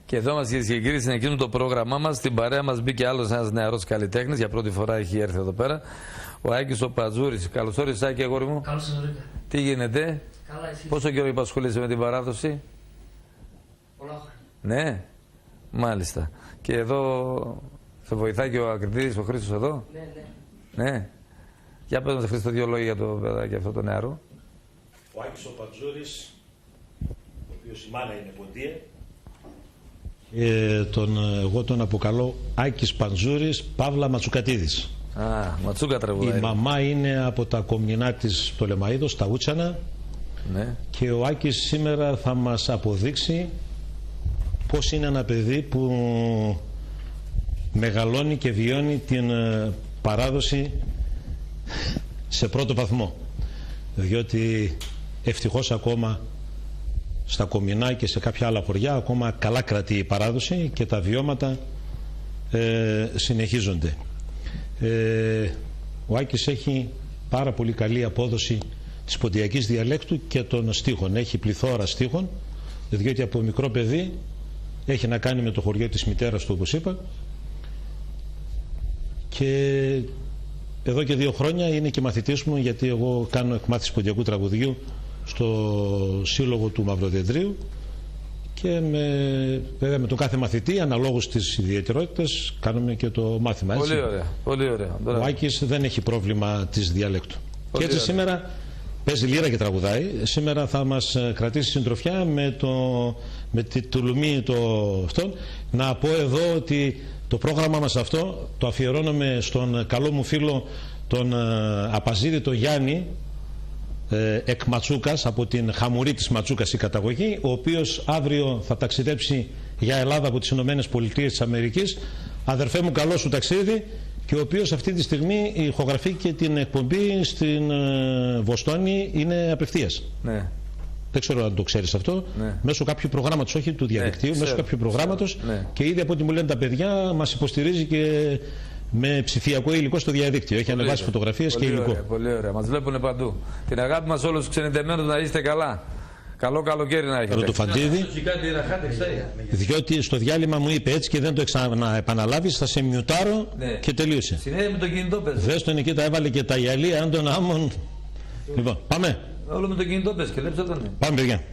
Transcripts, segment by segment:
Και εδώ μας, κυρίες και κύριοι, συνεχίζουμε το πρόγραμμά μας. Στην παρέα μας μπήκε άλλος ένας νεαρός καλλιτέχνης. Για πρώτη φορά έχει έρθει εδώ πέρα. Ο Άκης ο Πατζούρης. Καλώς όρισες, Άκη, αγόρι μου. Καλώς σας βρήκα. Τι γίνεται? Καλά, εσύ? Πόσο καιρό υπασχολείσαι με την παράδοση? Πολλά χρόνια. Ναι, μάλιστα. Και εδώ σε βοηθάει και ο Ακριτήρης, ο Χρήστος εδώ. Ναι. Ναι. Για πες μας, Χρήστο, δύο λόγια για το παιδάκι αυτό το νεαρό. Ο Άκης ο Πατζούρης, ο οποίος η μάνα είναι Ποντία. Εγώ τον αποκαλώ Άκης Παντζούρης Παύλα Ματσουκατίδης. Ματσούκα τραγουδάει. Η μαμά είναι από τα κομνηνά της Πτολεμαΐδος, τα Ούτσανα. Ναι. Και ο Άκης σήμερα θα μας αποδείξει πώς είναι ένα παιδί που μεγαλώνει και βιώνει την παράδοση σε πρώτο βαθμό. Διότι ευτυχώς ακόμα στα Κομινά και σε κάποια άλλα χωριά ακόμα καλά κρατεί η παράδοση και τα βιώματα συνεχίζονται. Ο Άκης έχει πάρα πολύ καλή απόδοση της ποντιακής διαλέκτου και των στίχων. Έχει πληθώρα στίχων, διότι από μικρό παιδί έχει να κάνει με το χωριό της μητέρας του, όπως είπα, και εδώ και 2 χρόνια είναι και μαθητής μου, γιατί εγώ κάνω εκμάθηση ποντιακού τραγουδιού στο Σύλλογο του Μαυροδεντρίου και βέβαια με τον κάθε μαθητή αναλόγως στις ιδιαιτερότητες κάνουμε και το μάθημα. Έτσι. Πολύ ωραία, πολύ ωραία. Ο Άκης δεν έχει πρόβλημα της διαλέκτου. Πολύ και έτσι ωραία. Σήμερα παίζει λύρα και τραγουδάει. Σήμερα θα μας κρατήσει συντροφιά με τη τουλουμή αυτόν. Να πω εδώ ότι το πρόγραμμα μας αυτό το αφιερώνουμε στον καλό μου φίλο τον Απαζίδητο Γιάννη, εκ Ματσούκας, από την Χαμουρή της Ματσούκας η καταγωγή, ο οποίος αύριο θα ταξιδέψει για Ελλάδα από τις Ηνωμένες Πολιτείες της Αμερικής. Αδερφέ μου, καλό σου ταξίδι. Και ο οποίος αυτή τη στιγμή ηχογραφεί και την εκπομπή στην Βοστόνη, είναι απευθείας. Ναι. Δεν ξέρω αν το ξέρεις αυτό. Ναι. Μέσω κάποιου προγράμματος, όχι του διαδικτύου, μέσω κάποιου προγράμματος. Ναι. Και ήδη από ό,τι μου λένε τα παιδιά, μας υποστηρίζει και με ψηφιακό υλικό στο διαδίκτυο. Έχει ανεβάσει φωτογραφίες και υλικό. Ωραία, πολύ ωραία. Μας βλέπουν παντού. Την αγάπη μας όλους τους ξενιτεμένους, να είστε καλά. Καλό καλοκαίρι να έχετε. Το φαντίδι, διότι στο διάλειμμα μου είπε έτσι και δεν το επαναλάβεις, θα σε μιουτάρω και τελείωσε. Συνέχεια με το κινητό πες. Δες τον εκεί, τα έβαλε και τα γυαλία, αν τον άμμον. Λοιπόν, πάμε. Όλο με το κινητό πες και λέψε τον. Πάμε, παιδιά.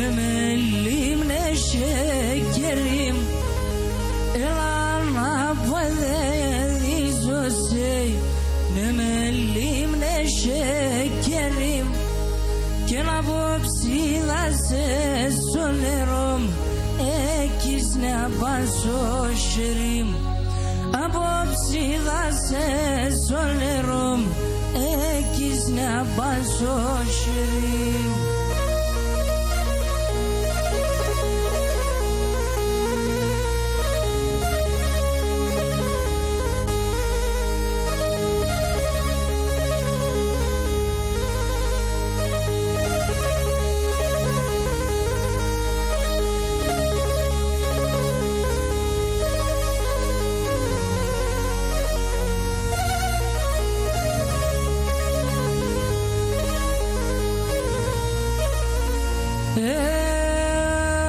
نملي من الشكريم إلا بذي زوسي نملي من الشكريم كنا بوبسي لاسي سوليروم اكيسنا بانسو شريم ابوبسي لاسي سوليروم اكيسنا بانسو شريم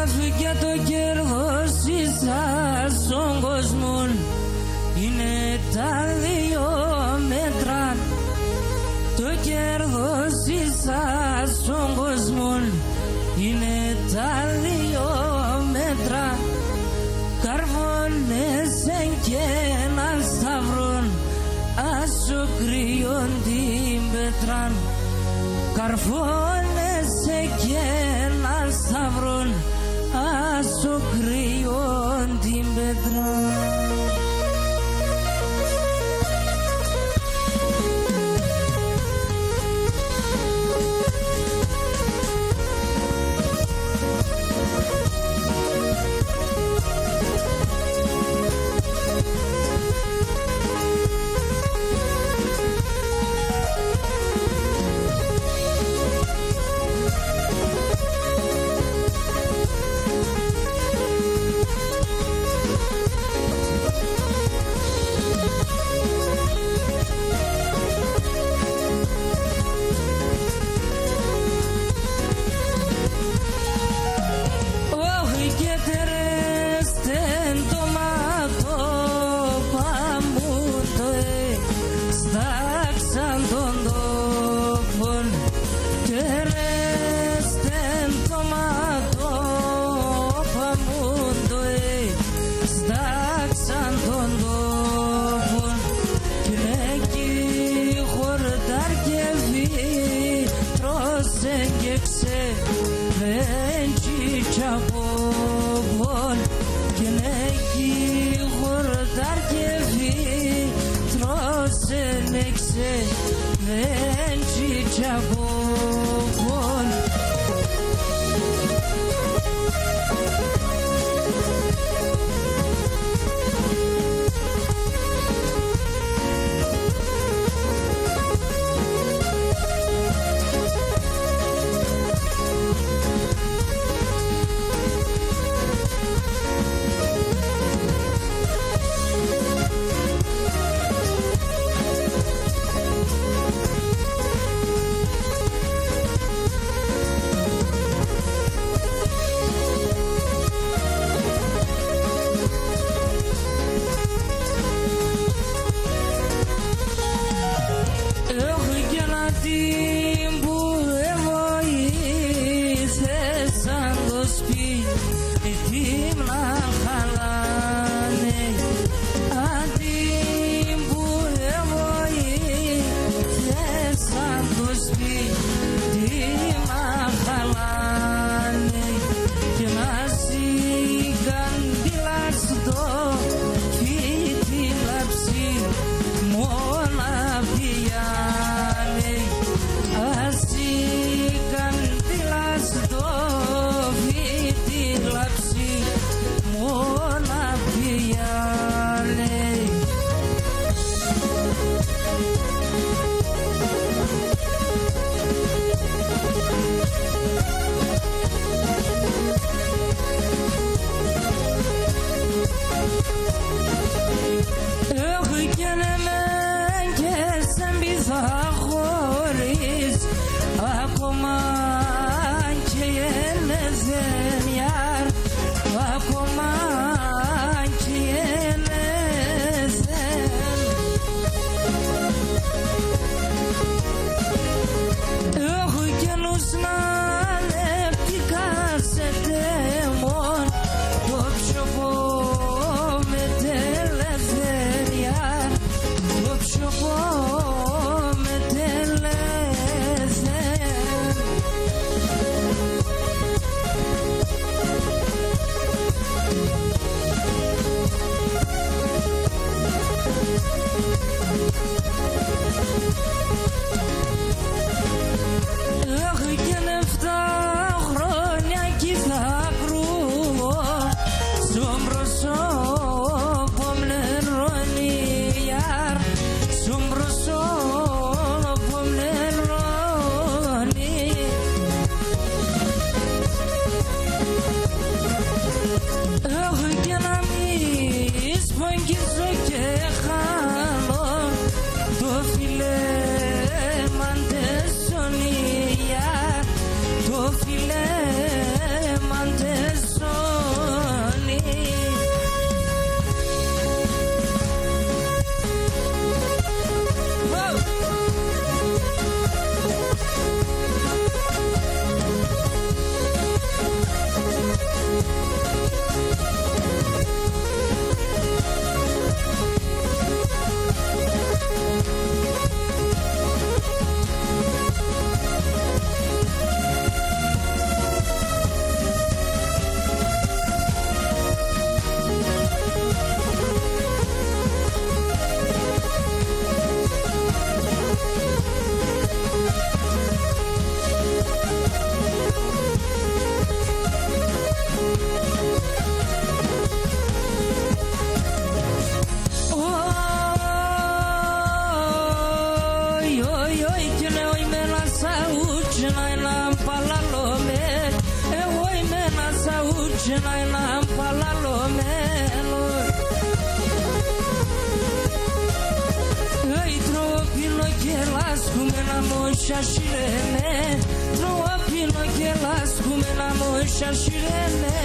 Έφυγε το κέρδος ίσας στον κόσμο, είναι τα δύο μέτρα. Το κέρδος ίσας στον κόσμο, είναι τα δύο μέτρα. Καρβώνεσαι και ένα σταυρόν, ας σου κρύον την πέτρα. Καρφώνεσαι και ένα σταυρόν, ας σου κρύον την πέτρα. παλαλόμε. Εγώ είμαι ένας αούτσινα ένα παλαλωμένο. Ei, tropino che lasciume la moscia scirene. Tropino che lasciume la moscia scirene.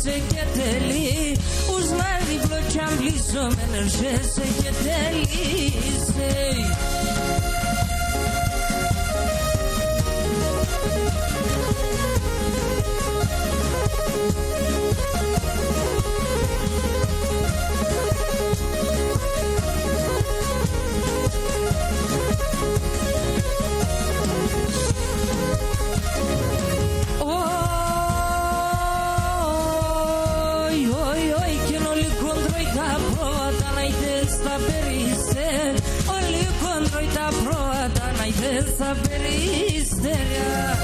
Και τελεί, ουσνάδι πλωτσάμπλισο με νερσέσαι και τελείσαι. Esa peristeria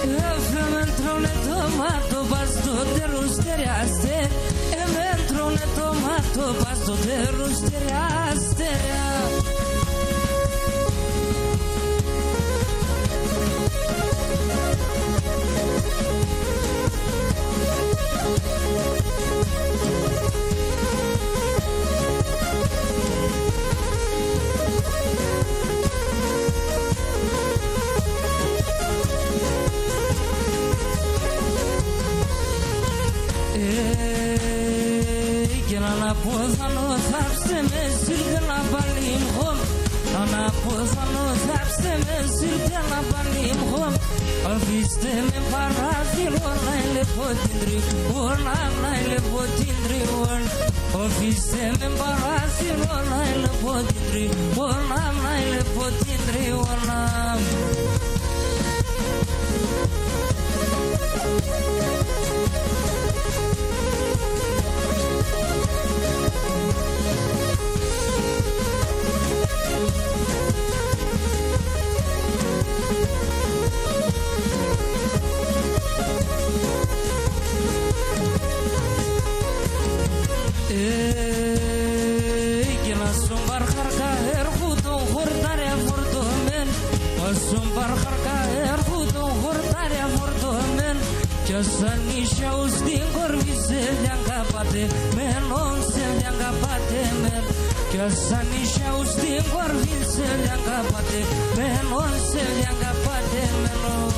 Eve mentrone tomato pasto de rusteriaste E mentrone tomato pasto de rusteriaste Αναπόθανο θάψτε με σύρτε να παλίμχω Αναπόθανο θάψτε με σύρτε να παλίμχω Αφήστε με παράθυρο να ελεπώ την τριβόνα Να ελεπώ την τριβόνα Αφήστε με παράθυρο να ελεπώ την τριβόνα Να ελεπώ την τριβόνα Σαν νησιαούς στην κορβή σε διαγκαπάτε μενον σε διαγκαπάτε μεν Κι σαν νησιαούς στην κορβή σε διαγκαπάτε μενον σε διαγκαπάτε μενον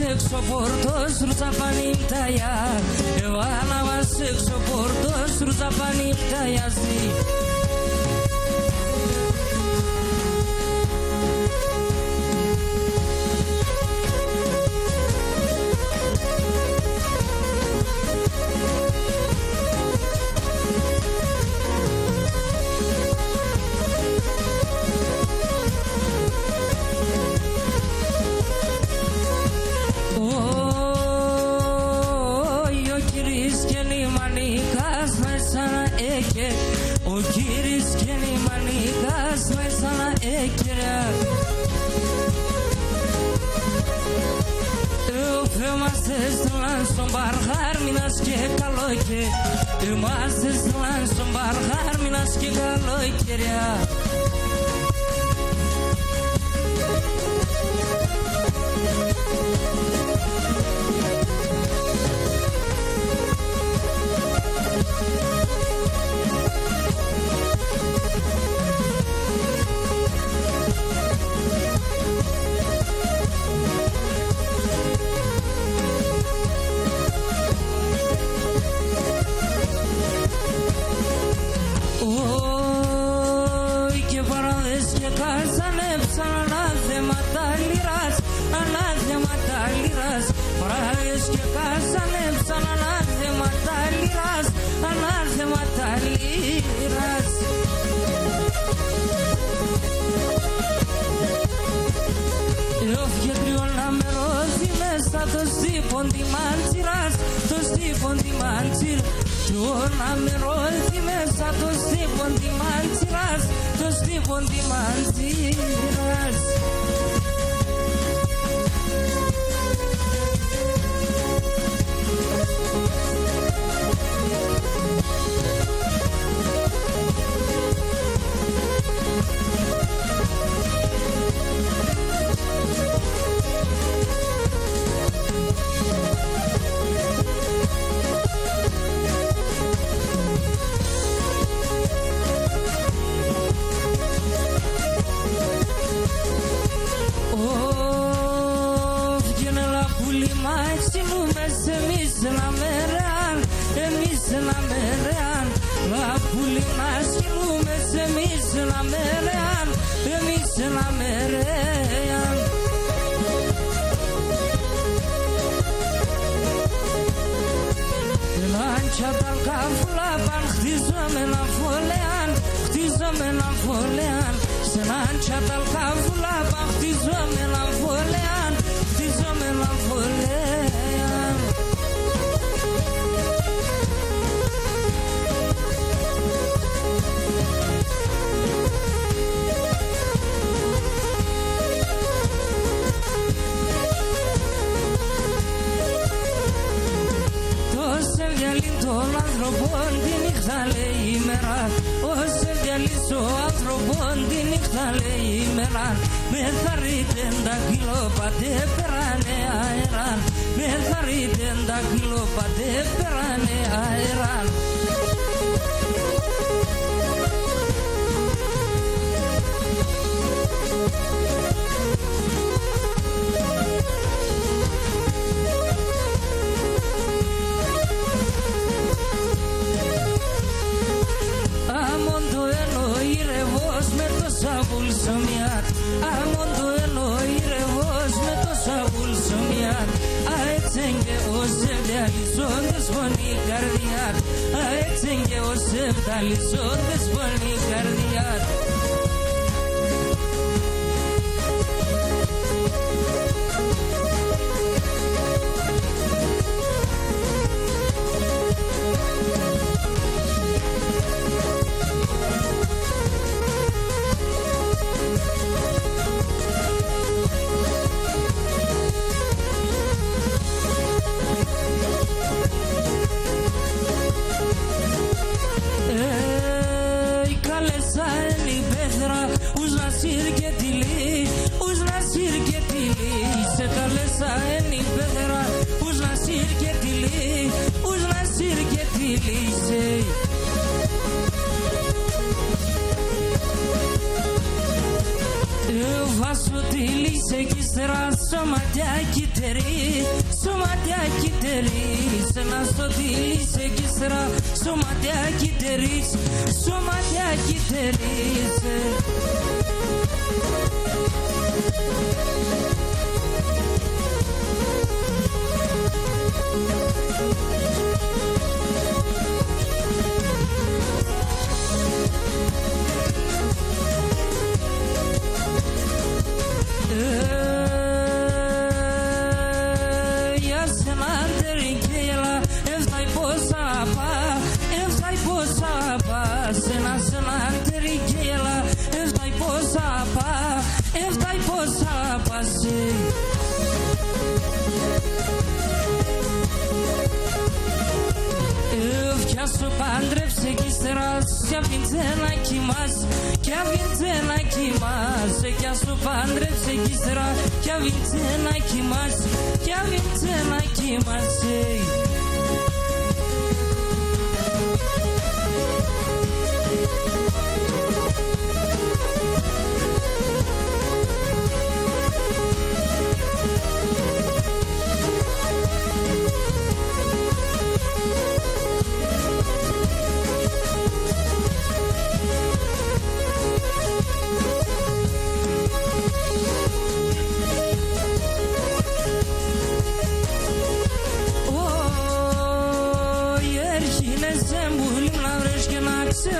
Έξω πόρτος ρούσα πανίπταια Εβάνα μας έξω πόρτος ρούσα πανίπταια στον Μπαρχάρ μήνας και καλοκαίρι Είμαστε στον Μπαρχάρ μήνας και καλοκαίρι ανάθεματα λυράς, ανάθεματα λυράς. Πράγες και κάζανεψαν ανάθεματα λυράς, ανάθεματα λυράς. Έφυγε τριόλα με ρόζι μέσα το στύπον τη μάντσιρας, το στύπον τη μάντσιρ. Τριόλα με ρόζι μέσα το στύπον τη μάντσιρας, το στύπον τη μάντσιρας.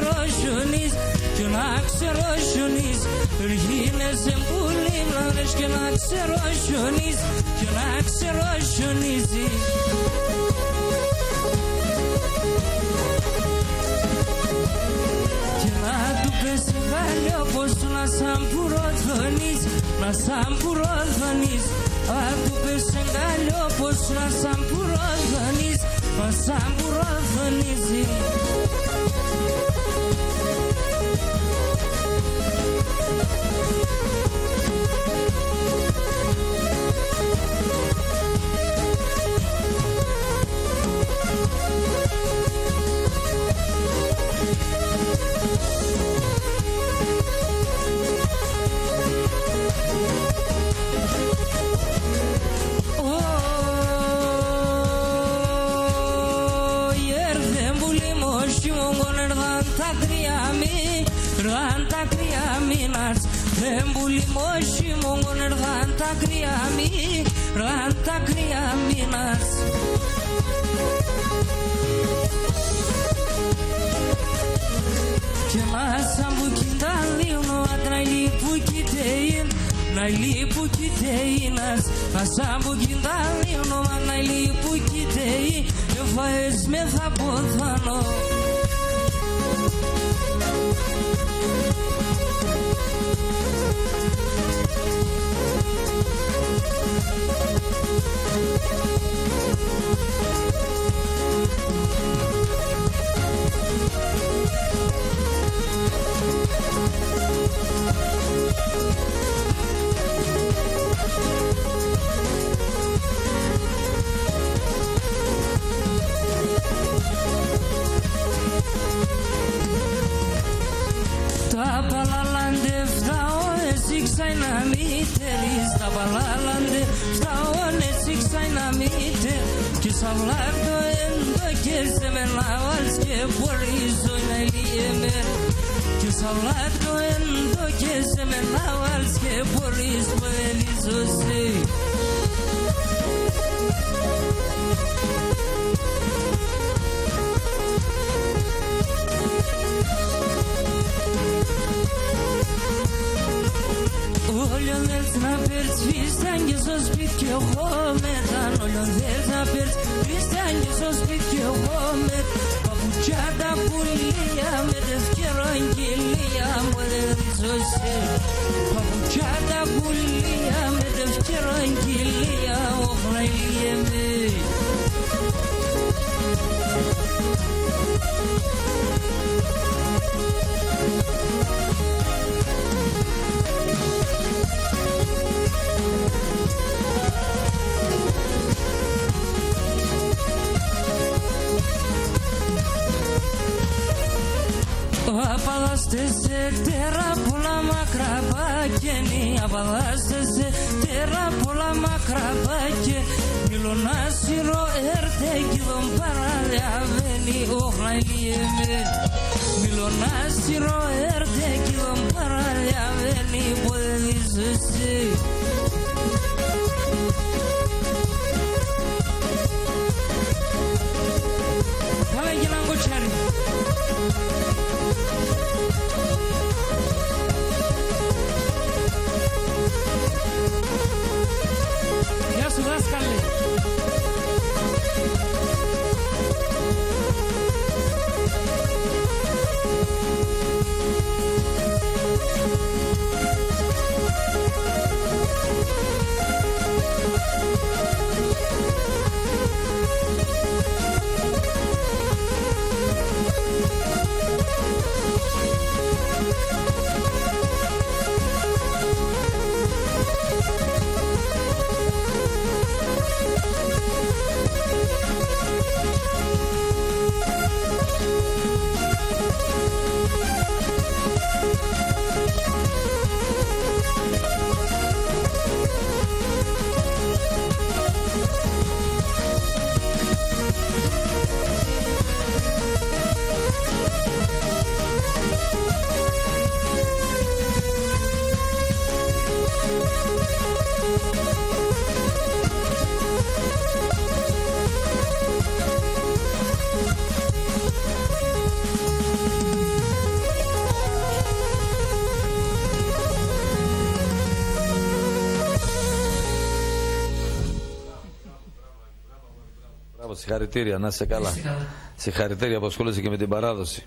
ξεροσιονείς και να ξεροσιονείς γίνεσαι πολύ μλάνες και να ξεροσιονείς και να ξεροσιονίζεις. Και να του πέσει πάλι όπως να σαν πουροθονείς, να σαν πουροθονείς. Αν του πέσει πάλι όπως να σαν πουροθονείς, να σαν πουροθονίζει. Moshi mongoner ranta kriaminas. Και μάσα μου κοιτάλει ο ατραλί που κοιτέιν, ναιλί που κοιτέινας. Μάσα μου κοιτάλει ο ατραλί που κοιτέιν, εφαές με θα ποθάνω. Τα παλάλαντε φτάω εσύ ξαϊνα μήτερης. Τα παλάλαντε φτάω εσύ ξαϊνα μήτερ. Και σαν βλάπτω έντο και σε με λάβαλς και μπορίζω να λύεμαι. Και σαν βλάπτω έντο και σε με λάβαλς και μπορείς που ελίζωσαι. Όλιον θέλεις να παίρνεις φίσταν και στο σπίτι κι εγώ μετάν. Όλιον θέλεις να παίρνεις φίσταν και στο σπίτι κι εγώ μετάν. Παπουτσιά τα πουλία με τευκαιρό εγγυλία μου δεν ριζωσέ. Παπουτσιά τα πουλία με τευκαιρό εγγυλία όχι να ηλίεμαι. Απαλάστε σε τέρα πολλά μακρά πακένι. Απαλάστε σε τέρα πολλά μακρά πακένι. Μιλώνα σειρό έρτε κι δον παραλιαβαίνει. Όχι να λύεμαι. Μιλώνα σειρό έρτε κι δον παραλιαβαίνει. Πότε δίσωσαι. Πάμε και έναν κοτσάρι. Γεια σου δάσκαλε. Συγχαρητήρια, να είσαι καλά. Είστε καλά. Συγχαρητήρια που ασχολείσαι και με την παράδοση.